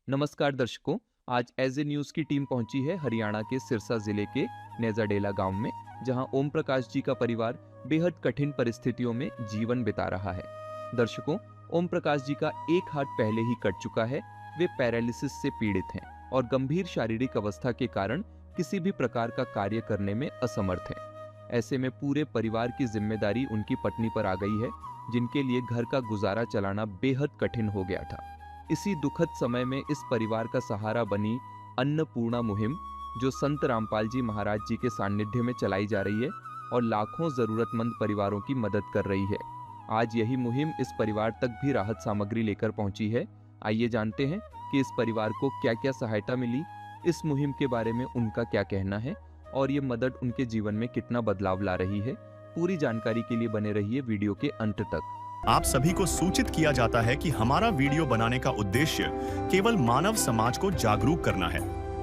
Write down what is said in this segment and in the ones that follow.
नमस्कार दर्शकों, आज एज ए न्यूज़ की टीम पहुंची है हरियाणा के सिरसा जिले के नेजाडेला गांव में, जहां ओम प्रकाश जी का परिवार बेहद कठिन परिस्थितियों में जीवन बिता रहा है। दर्शकों, ओम प्रकाश जी का एक हाथ पहले ही कट चुका है। वे पैरालिसिस से पीड़ित हैं और गंभीर शारीरिक अवस्था के कारण किसी भी प्रकार का कार्य करने में असमर्थ हैं। ऐसे में पूरे परिवार की जिम्मेदारी उनकी पत्नी पर आ गई है, जिनके लिए घर का गुजारा चलाना बेहद कठिन हो गया था। इसी दुखद समय में इस परिवार का सहारा बनी अन्नपूर्णा मुहिम, जो संत रामपाल जी महाराज जी के सानिध्य में चलाई जा रही है और लाखों जरूरतमंद परिवारों की मदद कर रही है। आज यही मुहिम इस परिवार तक भी राहत सामग्री लेकर पहुंची है। आइए जानते हैं कि इस परिवार को क्या क्या सहायता मिली, इस मुहिम के बारे में उनका क्या कहना है और ये मदद उनके जीवन में कितना बदलाव ला रही है। पूरी जानकारी के लिए बने रहिए वीडियो के अंत तक। आप सभी को सूचित किया जाता है कि हमारा वीडियो बनाने का उद्देश्य केवल मानव समाज को जागरूक करना है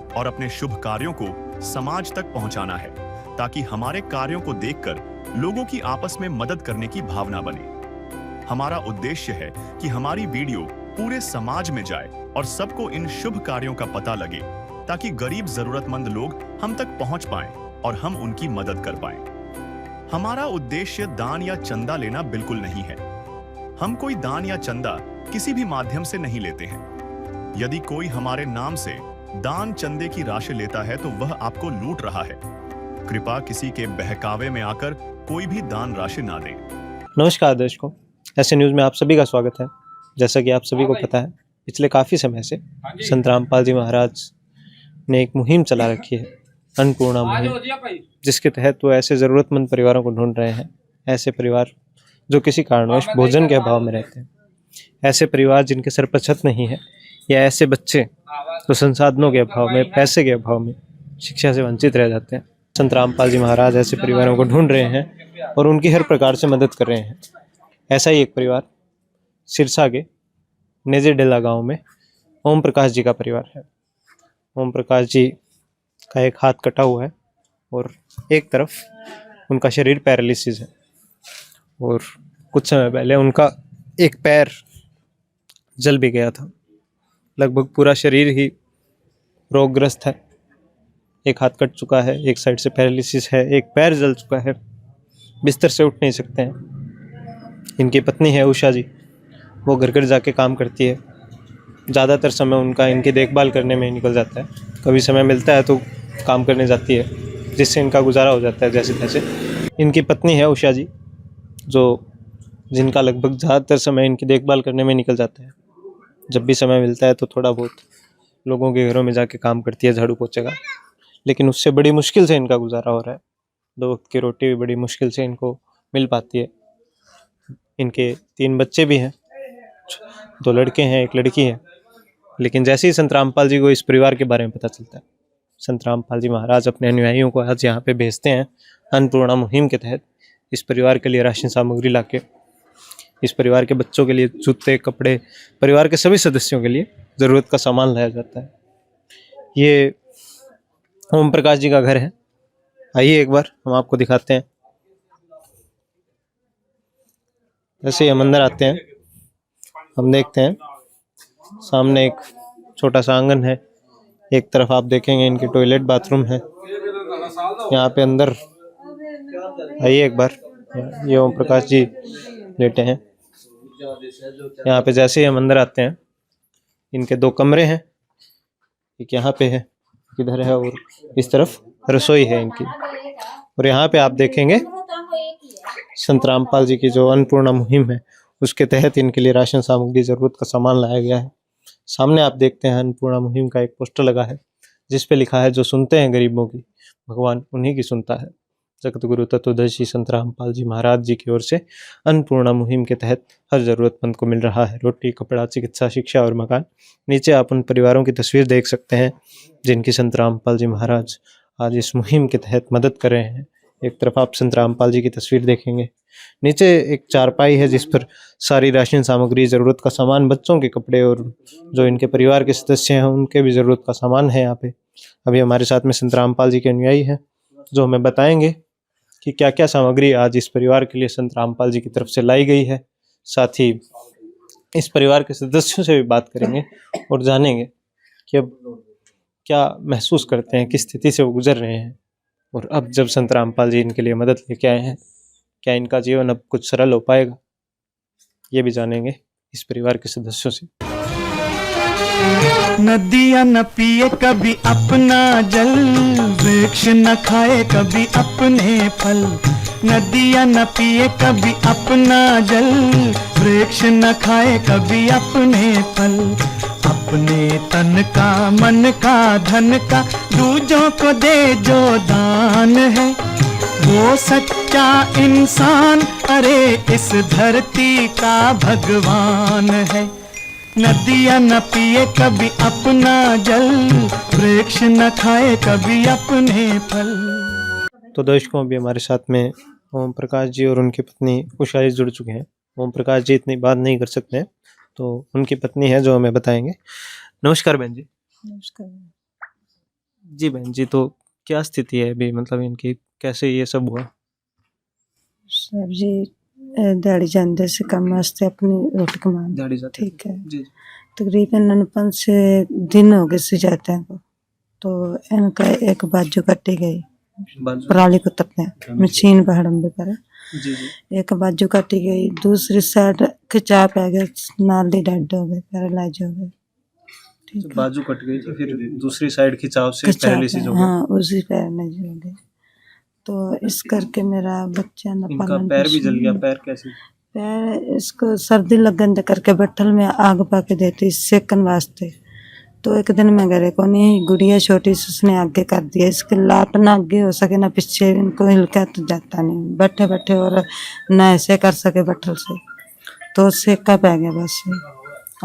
और अपने शुभ कार्यों को समाज तक पहुंचाना है, ताकि हमारे कार्यों को देखकर लोगों की आपस में मदद करने की भावना बने। हमारा उद्देश्य है कि हमारी वीडियो पूरे समाज में जाए और सबको इन शुभ कार्यों का पता लगे, ताकि गरीब जरूरतमंद लोग हम तक पहुंच पाएं और हम उनकी मदद कर पाएं। हमारा उद्देश्य दान या चंदा लेना बिल्कुल नहीं है। हम कोई दान या चंदा किसी भी माध्यम से नहीं लेते हैं। यदि कोई हमारे नाम से दान चंदे की राशि लेता है तो वह आपको लूट रहा है। कृपया किसी के बहकावे में आकर कोई भी दान राशि ना दें। नमस्कार दर्शकों, ऐसे न्यूज़ में आप सभी का स्वागत है। जैसा कि आप सभी को पता है, पिछले काफ़ी समय से संत रामपाल जी महाराज ने एक मुहिम चला रखी है, अन्नपूर्णा मुहिम, जिसके तहत वो ऐसे ज़रूरतमंद परिवारों को ढूंढ रहे हैं। ऐसे परिवार जो किसी कारणवश भोजन के अभाव में रहते हैं, ऐसे परिवार जिनके सर पर छत नहीं है, या ऐसे बच्चे जो संसाधनों के अभाव में, पैसे के अभाव में शिक्षा से वंचित रह जाते हैं। संत रामपाल जी महाराज ऐसे परिवारों को ढूंढ रहे हैं और उनकी हर प्रकार से मदद कर रहे हैं। ऐसा ही एक परिवार सिरसा के नेजाडेला गांव में ओम प्रकाश जी का परिवार है। ओम प्रकाश जी का एक हाथ कटा हुआ है और एक तरफ उनका शरीर पैरालिसिस है, और कुछ समय पहले उनका एक पैर जल भी गया था। लगभग पूरा शरीर ही रोगग्रस्त है। एक हाथ कट चुका है, एक साइड से पैरालिसिस है, एक पैर जल चुका है, बिस्तर से उठ नहीं सकते हैं। इनकी पत्नी है उषा जी, वो घर घर जाके काम करती है। ज़्यादातर समय उनका इनकी देखभाल करने में निकल जाता है। कभी समय मिलता है तो काम करने जाती है, जिससे इनका गुजारा हो जाता है जैसे तैसे। इनकी पत्नी है उषा जी, जिनका लगभग ज़्यादातर समय इनकी देखभाल करने में निकल जाता है। जब भी समय मिलता है तो थोड़ा बहुत लोगों के घरों में जाके काम करती है, झाड़ू पोछे का। लेकिन उससे बड़ी मुश्किल से इनका गुजारा हो रहा है। 2 वक्त की रोटी भी बड़ी मुश्किल से इनको मिल पाती है। इनके 3 बच्चे भी हैं, 2 लड़के हैं, 1 लड़की है। लेकिन जैसे ही संत रामपाल जी को इस परिवार के बारे में पता चलता है, संत रामपाल जी महाराज अपने अनुयायियों को आज यहाँ पे भेजते हैं अन्नपूर्णा मुहिम के तहत। इस परिवार के लिए राशन सामग्री लाके, इस परिवार के बच्चों के लिए जूते, कपड़े, परिवार के सभी सदस्यों के लिए ज़रूरत का सामान लाया जाता है। ये ओम प्रकाश जी का घर है। आइए एक बार हम आपको दिखाते हैं। जैसे हम अंदर आते हैं, हम देखते हैं सामने एक छोटा सा आंगन है। एक तरफ आप देखेंगे इनके टॉयलेट बाथरूम है। यहाँ पे अंदर आइए एक बार, ये ओम प्रकाश जी लेटे हैं। यहाँ पे जैसे ही हम अंदर आते हैं, इनके 2 कमरे हैं। एक यहाँ पे है, इधर है, और इस तरफ रसोई है इनकी। और यहाँ पे आप देखेंगे संत रामपाल जी की जो अन्नपूर्णा मुहिम है, उसके तहत इनके लिए राशन सामग्री, जरूरत का सामान लाया गया है। सामने आप देखते हैं अन्नपूर्णा मुहिम का एक पोस्टर लगा है, जिस पे लिखा है, जो सुनते हैं गरीबों की, भगवान उन्हीं की सुनता है। जगत गुरु तत्वदर्शी संत रामपाल जी महाराज जी की ओर से अन्नपूर्णा मुहिम के तहत हर जरूरतमंद को मिल रहा है रोटी, कपड़ा, चिकित्सा, शिक्षा और मकान। नीचे आप उन परिवारों की तस्वीर देख सकते हैं जिनकी संत रामपाल जी महाराज आज इस मुहिम के तहत मदद कर रहे हैं। एक तरफ आप संत रामपाल जी की तस्वीर देखेंगे, नीचे एक चारपाई है जिस पर सारी राशन सामग्री, ज़रूरत का सामान, बच्चों के कपड़े और जो इनके परिवार के सदस्य हैं उनके भी ज़रूरत का सामान है यहाँ पे। अभी हमारे साथ में संत रामपाल जी के अनुयायी हैं, जो हमें बताएंगे कि क्या क्या सामग्री आज इस परिवार के लिए संत रामपाल जी की तरफ से लाई गई है। साथ ही इस परिवार के सदस्यों से भी बात करेंगे और जानेंगे कि अब क्या महसूस करते हैं, किस स्थिति से वो गुजर रहे हैं, और अब जब संत रामपाल जी इनके लिए मदद लेके आए हैं, क्या इनका जीवन अब कुछ सरल हो पाएगा, ये भी जानेंगे इस परिवार के सदस्यों से। नदियाँ न पिए कभी अपना जल, वृक्ष न खाए कभी अपने फल। नदियाँ न पिए कभी अपना जल, वृक्ष न खाए कभी अपने फल। अपने तन का, मन का, धन का दूजों को दे जो दान है, वो सच्चा इंसान, अरे इस धरती का भगवान है। नदियाँ न पिए कभी अपना जल, वृक्ष न खाए कभी अपने फल। तो दर्शकों, अभी हमारे साथ में ओम प्रकाश जी और उनकी पत्नी उषा जी जुड़ चुके हैं। ओम प्रकाश जी इतनी बात नहीं कर सकते हैं, तो उनकी पत्नी है जो हमें बताएंगे। नमस्कार बहन जी। नमस्कार। जी बहन जी, तो क्या स्थिति है अभी, मतलब इनकी कैसे ये सब हुआ? सब्जी दिहाड़ी जाते से कम वास्ते अपनी रोटी कमान। दिहाड़ी जाते? ठीक है। जी। तकरीबन 5-6 दिन हो गए से जाते हैं को, तो इनका एक बाजू कटी गई पराली को तपने मशीन पर हड़म्बे करे। जी जी। एक बाजू कटी गई, दूसरी साइड खिंचाव पै गया, नाली डेड हो गए, पैरालाइज हो गए। ठीक है। बाजू कट गई तो फिर दूसरी साइड खिंचाव से खिंचाव पैरालिसिस हो गया। हाँ, उसी पैरालाइज हो गए। तो इस करके मेरा बच्चा न इनका पैर भी जल गया। पैर कैसे? पैर इसको सर्दी लगन करके बट्ठल में आग पाके देती सेकन वास्ते। तो एक दिन मैं घरे को नहीं, गुड़िया छोटी सी उसने आगे कर दिया, इसके लाट ना आगे हो सके ना पीछे, इनको हिलका तो जाता नहीं, बैठे बैठे और ना ऐसे कर सके बट्ठल से, तो सेका पै गया बस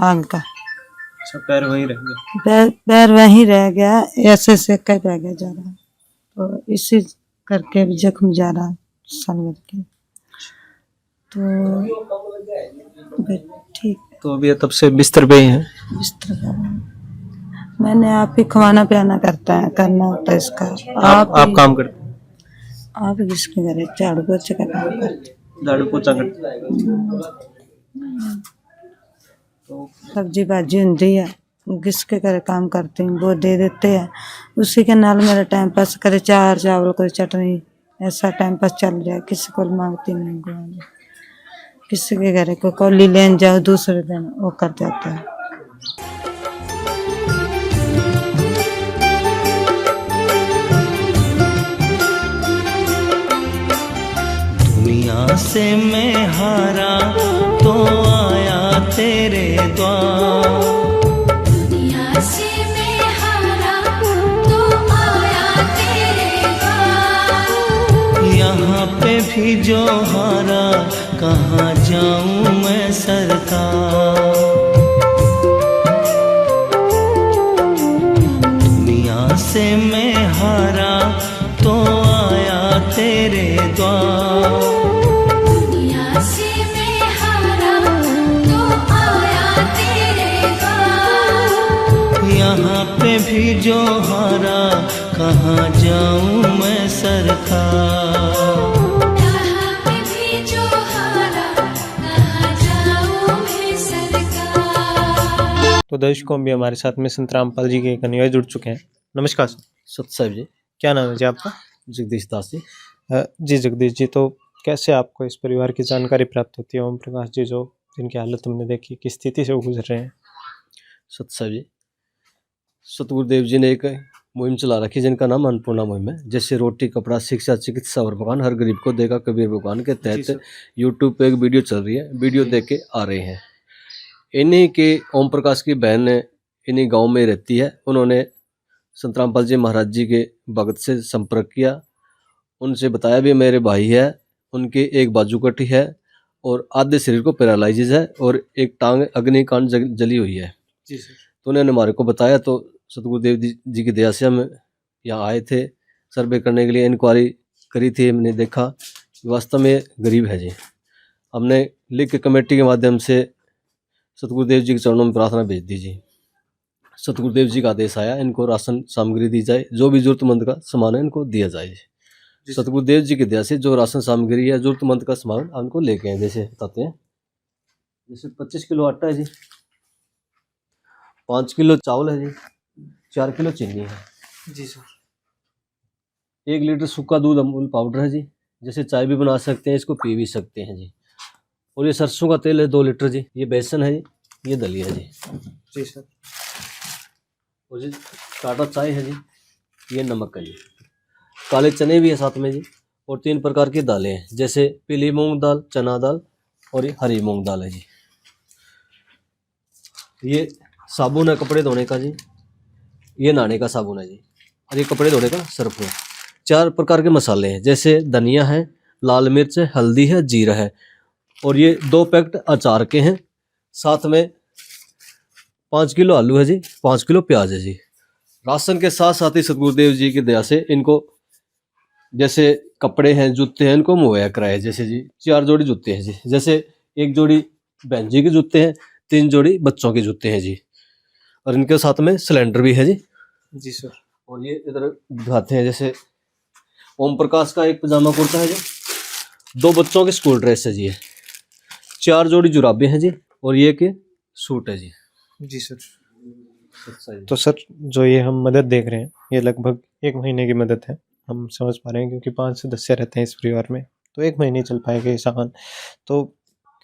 आग का। अच्छा, पैर वहीं रह गया? पैर वहीं रह गया, ऐसे सेका पै गया जा रहा। तो इसी करके भी जख्म जा रहा साल भर के। तो ठीक। तो अभी तब से बिस्तर पे ही हैं? बिस्तर पर मैंने आप ही खवाना पियाना करना होता है इसका। आप काम करते हैं? आप किसके घर झाड़ू पोछे का काम करते? झाड़ू पोछा करते हैं। सब्जी भाजी होती है, किसके घर काम करती हूँ, वो दे देते हैं, उसी के नाल मेरा टाइम पास करे, चार चावल कोई चटनी, ऐसा टाइम पास चल जाए। किसी को मांगती नहीं गुआने, किसी के घर को कौली लेन जाओ दूसरे दिन वो कर जाता है। दुनिया से मैं हारा तो आया तेरे द्वार, दुनिया से मैं हारा तो आया तेरे द्वार। यहाँ पे भी जो हारा कहाँ जाऊँ मैं सरकार। दुनिया से मैं हारा तो आया तेरे द्वार, दुनिया से मैं हारा तो आया तेरे द्वार। यहाँ पे भी जो हारा कहाँ जाऊँ मैं सरकार। यहाँ पे भी जो हारा कहाँ जाऊँ मैं सरकार। तो दर्शकों, भी हमारे साथ में संत रामपाल जी के एक अनुयायी जुड़ चुके हैं। नमस्कार सर। सत साहब जी। क्या नाम है जी आपका? जगदीश दास जी। जी जगदीश जी, तो कैसे आपको इस परिवार की जानकारी प्राप्त होती है? ओम प्रकाश जी जो जिनकी हालत तुमने देखी, किस स्थिति से वो गुजर रहे हैं? सत साहब जी, सतगुरुदेव जी ने एक मुहिम चला रखी जिनका नाम अन्नपूर्णा मुहिम है। जैसे रोटी, कपड़ा, शिक्षा, चिकित्सा और मकान हर गरीब को देगा कबीर भगवान के तहत यूट्यूब पे एक वीडियो चल रही है, वीडियो देख के आ रहे हैं। इन्हीं के ओम प्रकाश की बहन इन्हीं गाँव में रहती है। उन्होंने संत रामपाल जी महाराज जी के भगत से संपर्क किया, उनसे बताया भी मेरे भाई है, उनके एक बाजू कटी है और आधे शरीर को पैरालाइजिस है और एक टांग अग्निकांड जली हुई है। जी सर। तो उन्होंने हमारे को बताया, तो सतगुरुदेव जी की दया से हम यहाँ आए थे सर्वे करने के लिए। इंक्वायरी करी थी, हमने देखा वास्तव में गरीब है जी। हमने लिख के कमेटी के माध्यम से सतगुरुदेव जी के चरणों में प्रार्थना भेज दी जी। सतगुरुदेव जी का आदेश आया, इनको राशन सामग्री दी जाए, जो भी जरूरतमंद का सामान है इनको दिया जाए। सतगुरुदेव जी की दया से जो राशन सामग्री है, जरूरतमंद का सामान उनको लेके आए। जैसे बताते हैं, जैसे 25 किलो आटा है जी, 5 किलो चावल है जी, 4 किलो चीनी है, जी सर। 1 लीटर सूखा दूध अमूल पाउडर है जी, जैसे चाय भी बना सकते हैं, इसको पी भी सकते हैं जी। और ये सरसों का तेल है 2 लीटर जी, ये बेसन है जी, ये दलिया है जी, जी सर। और जी टाटा चाय है जी, ये नमक है जी, काले चने भी है साथ में जी, और 3 प्रकार की दालें हैं, जैसे पीली मूंग दाल, चना दाल और ये हरी मूंग दाल है जी। ये साबुन है कपड़े धोने का जी, ये नहाने का साबुन है जी, और ये कपड़े धोने का सर्फ है। 4 प्रकार के मसाले हैं, जैसे धनिया है, लाल मिर्च है, हल्दी है, जीरा है, और ये 2 पैकेट अचार के हैं। साथ में 5 किलो आलू है जी, 5 किलो प्याज है जी। राशन के साथ साथ ही सतगुरुदेव जी की दया से इनको जैसे कपड़े हैं, जूते हैं, इनको मुहैया कराए। जैसे जी 4 जोड़ी जूते हैं जी, जैसे 1 जोड़ी बहन जी के जूते हैं, 3 जोड़ी बच्चों के जूते हैं जी, और इनके साथ में सिलेंडर भी है जी। जी सर। और ये इधर दिखाते हैं, जैसे ओम प्रकाश का एक पजामा कुर्ता है जी, 2 बच्चों की स्कूल ड्रेस है जी, ये 4 जोड़ी जुराबे हैं जी, और ये के सूट है जी। जी सर। अच्छा जी। तो सर जो ये हम मदद देख रहे हैं ये लगभग 1 महीने की मदद है, हम समझ पा रहे हैं, क्योंकि 5 सदस्य रहते हैं इस परिवार में, तो 1 महीने चल पाएगा ये सामान। तो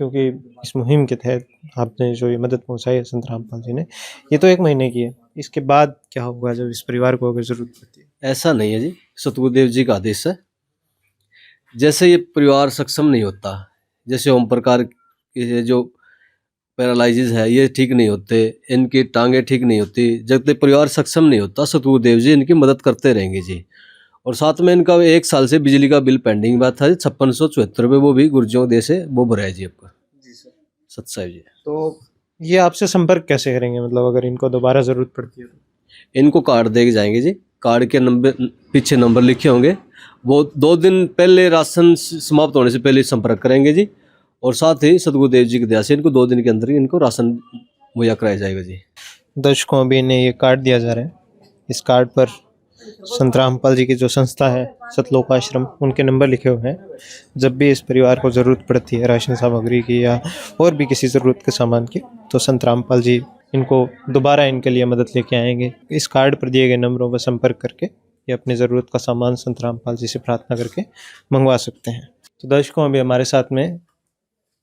क्योंकि इस मुहिम के तहत आपने जो ये मदद पहुंचाई है संत रामपाल जी ने, ये तो 1 महीने की है, इसके बाद क्या होगा जब इस परिवार को अगर जरूरत पड़ती है? ऐसा नहीं है जी, सतगुरुदेव जी का आदेश है। जैसे ये परिवार सक्षम नहीं होता, जैसे ओम प्रकार के जो पैरालाइजिस है, ये ठीक नहीं होते, इनकी टांगे ठीक नहीं होती, जब तक परिवार सक्षम नहीं होता सतगुरुदेव जी इनकी मदद करते रहेंगे जी। और साथ में इनका 1 साल से बिजली का बिल पेंडिंग बात था, 5674 रुपये, वो भी गुर्जों दे से वो भरा है जी आपका। जी सर। सत साहिब जी। तो ये आपसे संपर्क कैसे करेंगे, मतलब अगर इनको दोबारा जरूरत पड़ती है तो? इनको कार्ड दे के जाएंगे जी, कार्ड के नंबर पीछे नंबर लिखे होंगे, वो 2 दिन पहले राशन समाप्त होने से पहले संपर्क करेंगे जी। और साथ ही सतगुरुदेव जी की दया से इनको 2 दिन के अंदर ही इनको राशन मुहैया कराया जाएगा जी। दर्शकों अभी इन्हें ये कार्ड दिया जा रहा है, इस कार्ड पर संत रामपाल जी की जो संस्था है सतलोक आश्रम, उनके नंबर लिखे हुए हैं। जब भी इस परिवार को ज़रूरत पड़ती है राशन सामग्री की या और भी किसी ज़रूरत के सामान की, तो संत रामपाल जी इनको दोबारा इनके लिए मदद लेके आएंगे। इस कार्ड पर दिए गए नंबरों पर संपर्क करके ये अपनी ज़रूरत का सामान संत रामपाल जी से प्रार्थना करके मंगवा सकते हैं। तो दर्शकों अभी हमारे साथ में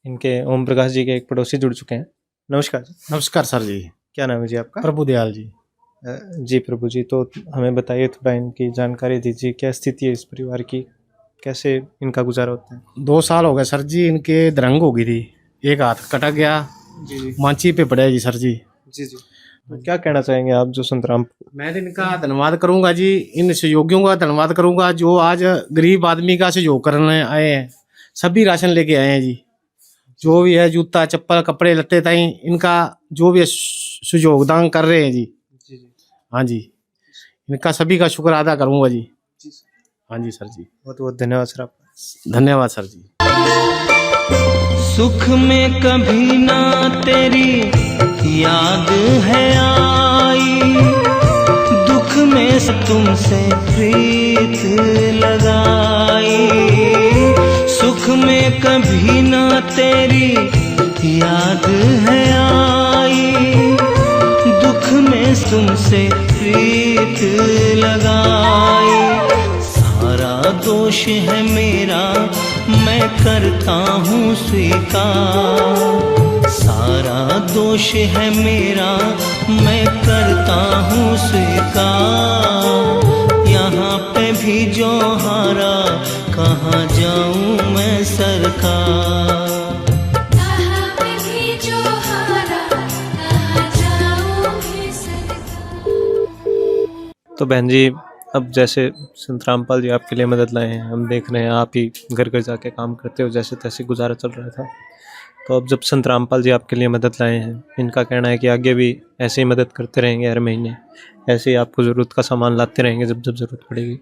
इनके ओम प्रकाश जी के एक पड़ोसी जुड़ चुके हैं। नमस्कार जी। नमस्कार सर जी। क्या नाम है जी आपका? प्रभु दयाल जी। जी प्रभु जी, तो हमें बताइए, थोड़ा इनकी जानकारी दीजिए, क्या स्थिति है इस परिवार की, कैसे इनका गुजारा होता है? 2 साल हो गए सर जी, इनके दरंग हो गई थी, एक हाथ कटक गया, जी जी मांची पे पड़े जी सर जी। जी जी। तो क्या कहना चाहेंगे आप जो संत राम? मैं इनका धन्यवाद करूंगा जी, इन सहयोगियों का धन्यवाद करूंगा जो आज गरीब आदमी का सहयोग करने आए हैं, सभी राशन लेके आए हैं जी। जो भी है जूता चप्पल कपड़े लत्ते ताई इनका जो भी सहयोगदान कर रहे हैं जी। जी जी। हाँ जी, इनका सभी का शुक्र अदा करूंगा जी। हाँ जी सर जी, बहुत बहुत धन्यवाद सर आपका। धन्यवाद सर जी। सुख में कभी ना तेरी याद है आई, दुख में तुमसे प्रीत लगाई। सुख में कभी ना तेरी याद है आई, दुख में तुमसे प्रीत लगाई। सारा दोष है मेरा मैं करता हूँ स्वीकार, सारा दोष है मेरा मैं करता हूँ स्वीकार। यहाँ पे भी जो हारा कहाँ जाऊँ मैं सरकार। कहाँ पे भी जो हारा कहाँ जाऊँ सरकार। तो बहन जी, अब जैसे संत रामपाल जी आपके लिए मदद लाए हैं, हम देख रहे हैं आप ही घर घर जाके काम करते हो, जैसे तैसे गुजारा चल रहा था। तो अब जब संत रामपाल जी आपके लिए मदद लाए हैं, इनका कहना है कि आगे भी ऐसे ही मदद करते रहेंगे, हर महीने ऐसे ही आपको ज़रूरत का सामान लाते रहेंगे जब जब ज़रूरत पड़ेगी।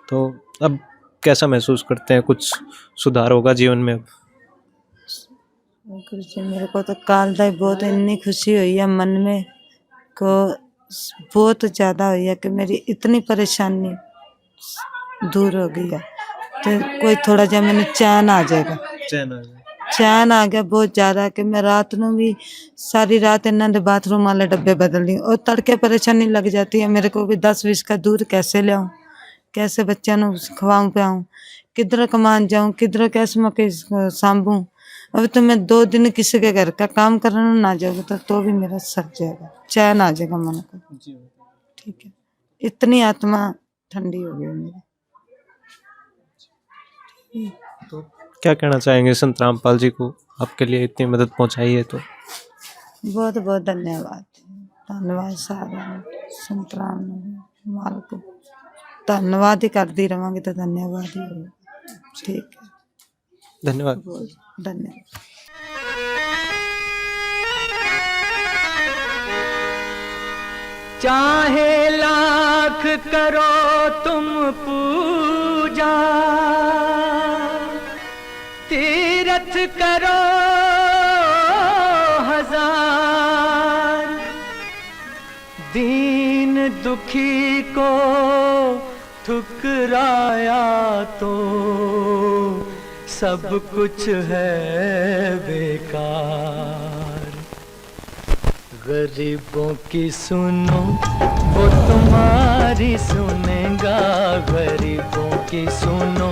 तो अब कैसा महसूस करते हैं, कुछ सुधार होगा जीवन में अब? गुरु जी, मेरे को तो काल दा बहुत इतनी खुशी हुई है मन में को बहुत ज़्यादा हुई है कि मेरी इतनी परेशानी दूर हो गई है, तो कोई थोड़ा जा मैंने चैन आ जाएगा। चैन आ जाए। चैन आ गया बहुत ज़्यादा कि मैं रात ਨੂੰ भी सारी रात इन्हों के बाथरूम वाले डब्बे बदल दी और तड़के परेशानी लग जाती है मेरे को भी 10-20 का दूध कैसे लियाऊं कैसे बच्चों को खवाऊं पियाऊं किधर कमान जाऊं किधर कैसे मैं सांभूं अब तो मैं 2 दिन किसी के घर का काम करने ना जाऊंगा तो भी मेरा सर जाएगा चैन आ जाएगा मन को ठीक है इतनी आत्मा ठंडी हो गई मेरी। तो क्या कहना चाहेंगे संत रामपाल जी को, आपके लिए इतनी मदद पहुंचाई है तो? बहुत बहुत धन्यवाद धन्यवाद सारा संत राम मालिक धन्यवाद ही करती रवांगी तो धन्यवाद ही होगा ठीक है धन्यवाद। बहुत धन्यवाद। चाहे लाख करो तुम पूजा तीरथ करो हजार दीन दुखी को ठुकराया तो सब कुछ है बेकार। गरीबों की सुनो वो तुम्हारी सुनेगा गरीबों की सुनो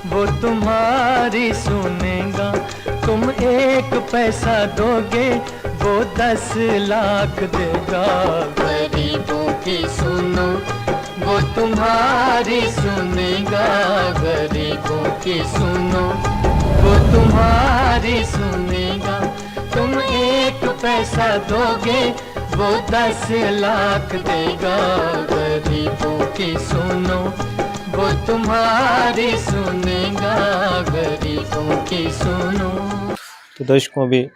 वो तुम्हारी सुनेगा तुम 1 पैसा दोगे वो 10 लाख देगा। गरीबों की सुनो वो तुम्हारी सुनेगा गरीबों की सुनो वो तुम्हारी सुनेगा तुम 1 पैसा दोगे वो 10 लाख देगा। गरीबों की सुनो वो तुम्हारी सुनेगा गरीबों की सुनो। तो दर्शकों अभी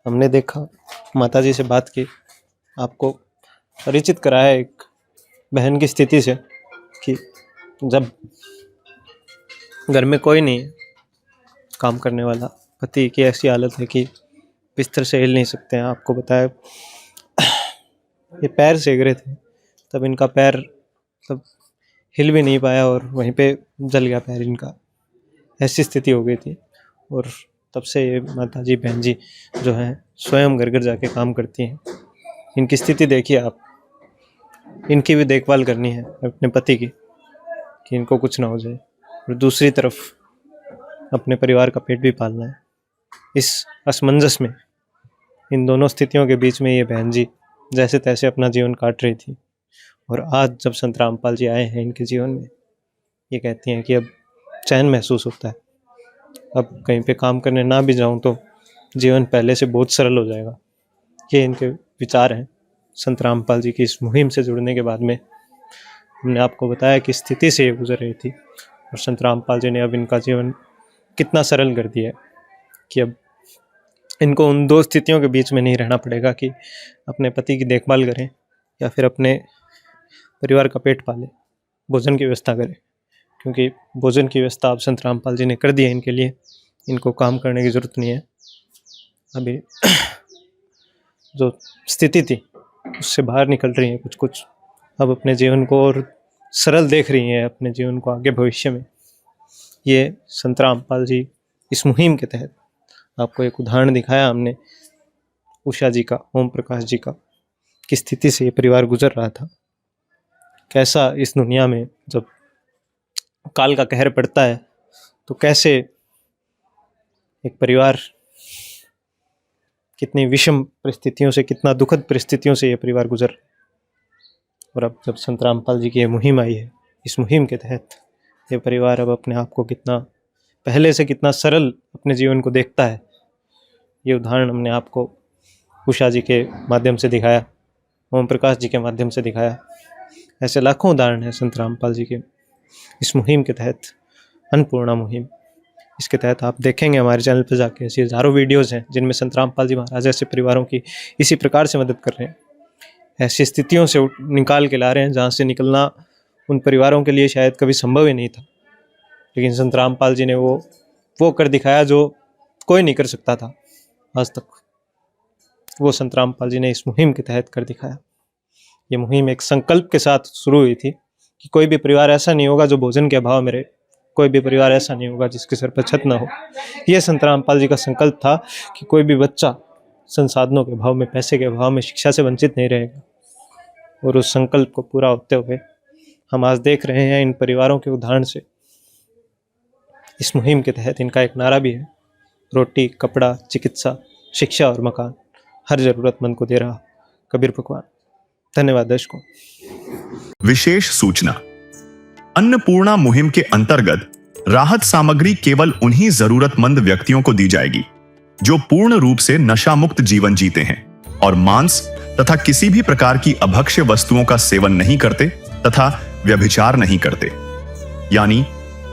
हमने देखा, माताजी से बात की, आपको परिचित कराया एक बहन की स्थिति से कि जब घर में कोई नहीं है काम करने वाला, पति की ऐसी हालत है कि बिस्तर से हिल नहीं सकते हैं। आपको बताया ये पैर सेक रहे थे तब इनका पैर तब हिल भी नहीं पाया और वहीं पे जल गया पैर इनका, ऐसी स्थिति हो गई थी। और तब से ये माताजी बहन जी जो हैं स्वयं घर घर जाके काम करती हैं। इनकी स्थिति देखिए आप, इनकी भी देखभाल करनी है अपने पति की कि इनको कुछ ना हो जाए और दूसरी तरफ अपने परिवार का पेट भी पालना है। इस असमंजस में इन दोनों स्थितियों के बीच में ये बहन जी जैसे तैसे अपना जीवन काट रही थी और आज जब संत रामपाल जी आए हैं इनके जीवन में, ये कहती हैं कि अब चैन महसूस होता है, अब कहीं पे काम करने ना भी जाऊं तो जीवन पहले से बहुत सरल हो जाएगा। ये इनके विचार हैं संत रामपाल जी की इस मुहिम से जुड़ने के बाद में। हमने आपको बताया कि स्थिति से ये गुजर रही थी और संत रामपाल जी ने अब इनका जीवन कितना सरल कर दिया है कि अब इनको उन 2 स्थितियों के बीच में नहीं रहना पड़ेगा कि अपने पति की देखभाल करें या फिर अपने परिवार का पेट पालें, भोजन की व्यवस्था करें, क्योंकि भोजन की व्यवस्था अब संत रामपाल जी ने कर दी है इनके लिए। इनको काम करने की ज़रूरत नहीं है। अभी जो स्थिति थी उससे बाहर निकल रही हैं कुछ अब अपने जीवन को और सरल देख रही हैं, अपने जीवन को आगे भविष्य में। ये संत रामपाल जी इस मुहिम के तहत आपको एक उदाहरण दिखाया हमने उषा जी का, ओम प्रकाश जी का, किस स्थिति से ये परिवार गुजर रहा था। कैसा इस दुनिया में जब काल का कहर पड़ता है तो कैसे एक परिवार कितनी विषम परिस्थितियों से, कितना दुखद परिस्थितियों से ये परिवार गुजर। और अब जब संत रामपाल जी की ये मुहिम आई है, इस मुहिम के तहत ये परिवार अब अपने आप को कितना पहले से कितना सरल अपने जीवन को देखता है, ये उदाहरण हमने आपको उषा जी के माध्यम से दिखाया, ओम प्रकाश जी के माध्यम से दिखाया। ऐसे लाखों उदाहरण हैं संत रामपाल जी के इस मुहिम के तहत, अन्नपूर्णा मुहिम। इसके तहत आप देखेंगे हमारे चैनल पर जाके ऐसी हज़ारों वीडियोज़ हैं जिनमें संत रामपाल जी महाराज ऐसे परिवारों की इसी प्रकार से मदद कर रहे हैं, ऐसी स्थितियों से निकाल के ला रहे हैं जहाँ से निकलना उन परिवारों के लिए शायद कभी संभव ही नहीं था। लेकिन संत रामपाल जी ने वो कर दिखाया जो कोई नहीं कर सकता था आज तक। वो संत रामपाल जी ने इस मुहिम के तहत कर दिखाया। ये मुहिम एक संकल्प के साथ शुरू हुई थी कि कोई भी परिवार ऐसा नहीं होगा जो भोजन के अभाव में रहे, कोई भी परिवार ऐसा नहीं होगा जिसके सर पर छत ना हो। यह संत रामपाल जी का संकल्प था कि कोई भी बच्चा संसाधनों के अभाव में, पैसे के अभाव में शिक्षा से वंचित नहीं रहेगा। और उस संकल्प को पूरा होते हुए हम आज देख रहे हैं इन परिवारों के उदाहरण से। इस मुहिम के तहत इनका एक नारा भी है, रोटी, कपड़ा, चिकित्सा, शिक्षा और मकान हर जरूरतमंद को दे रहा कबीर भगवान। धन्यवाद दर्शकों। विशेष सूचना, अन्नपूर्णा मुहिम के अंतर्गत राहत सामग्री केवल उन्हीं जरूरतमंद व्यक्तियों को दी जाएगी जो पूर्ण रूप से नशा मुक्त जीवन जीते हैं और मांस तथा किसी भी प्रकार की अभक्ष्य वस्तुओं का सेवन नहीं करते तथा व्यभिचार नहीं करते, यानी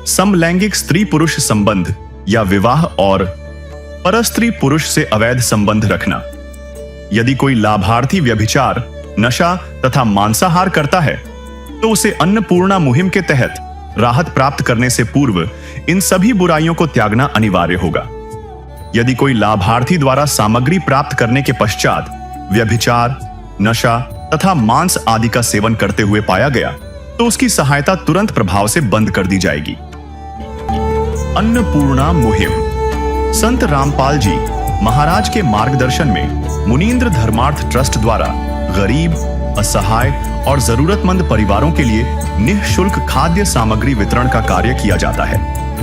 समलैंगिक स्त्री पुरुष संबंध या विवाह और परस्त्री पुरुष से अवैध संबंध रखना। यदि कोई लाभार्थी व्यभिचार, नशा तथा मांसाहार करता है तो उसे अन्नपूर्णा मुहिम के तहत राहत प्राप्त करने से पूर्व इन सभी बुराइयों को त्यागना अनिवार्य होगा। यदि कोई लाभार्थी द्वारा सामग्री प्राप्त करने के पश्चात व्यभिचार, नशा तथा मांस आदि का सेवन करते हुए पाया गया तो उसकी सहायता तुरंत प्रभाव से बंद कर दी जाएगी। अन्नपूर्णा मुहिम संत रामपाल जी महाराज के मार्गदर्शन में मुनींद्र धर्मार्थ ट्रस्ट द्वारा गरीब, असहाय और जरूरतमंद परिवारों के लिए निःशुल्क खाद्य सामग्री वितरण का कार्य किया जाता है।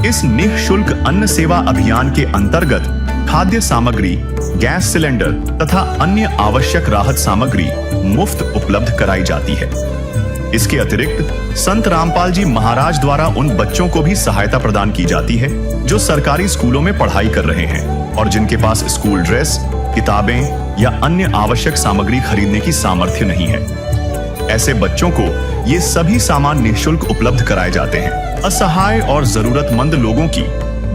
इस निःशुल्क अन्न सेवा अभियान के अंतर्गत खाद्य सामग्री, गैस सिलेंडर तथा अन्य आवश्यक राहत सामग्री मुफ्त उपलब्ध कराई जाती है। इसके अतिरिक्त संत रामपाल जी महाराज द्वारा उन बच्चों को भी सहायता प्रदान की जाती है जो सरकारी स्कूलों में पढ़ाई कर रहे हैं और जिनके पास स्कूल ड्रेस, किताबें या अन्य आवश्यक सामग्री खरीदने की सामर्थ्य नहीं है। ऐसे बच्चों को ये सभी सामान निःशुल्क उपलब्ध कराए जाते हैं। असहाय और जरूरतमंद लोगों की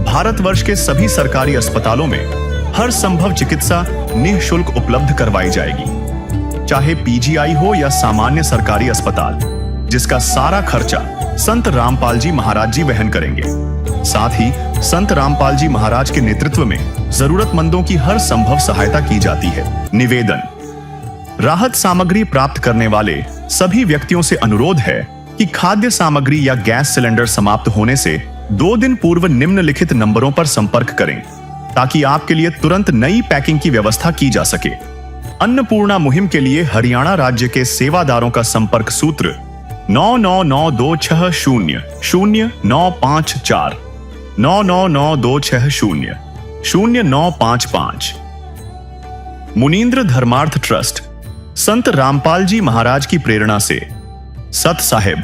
भारतवर्ष के सभी सरकारी अस्पतालों में हर संभव चिकित्सा निःशुल्क उपलब्ध करवाई जाएगी, चाहे पीजीआई हो या सामान्य सरकारी अस्पताल, जिसका सारा खर्चा संत रामपाल जी महाराज जी वहन करेंगे। साथ ही संत रामपाल जी महाराज के नेतृत्व में जरूरतमंदों की हर संभव सहायता की जाती है। निवेदन, राहत सामग्री प्राप्त करने वाले सभी व्यक्तियों से अनुरोध है कि खाद्य सामग्री या गैस सिलेंडर समाप्त होने से 2 दिन पूर्व निम्नलिखित नंबरों पर संपर्क करें ताकि आपके लिए तुरंत नई पैकिंग की व्यवस्था की जा सके। अन्नपूर्णा मुहिम के लिए हरियाणा राज्य के सेवादारों का संपर्क सूत्र 9992600954 9992600955। मुनींद्र धर्मार्थ ट्रस्ट संत रामपाल जी महाराज की प्रेरणा से सत साहिब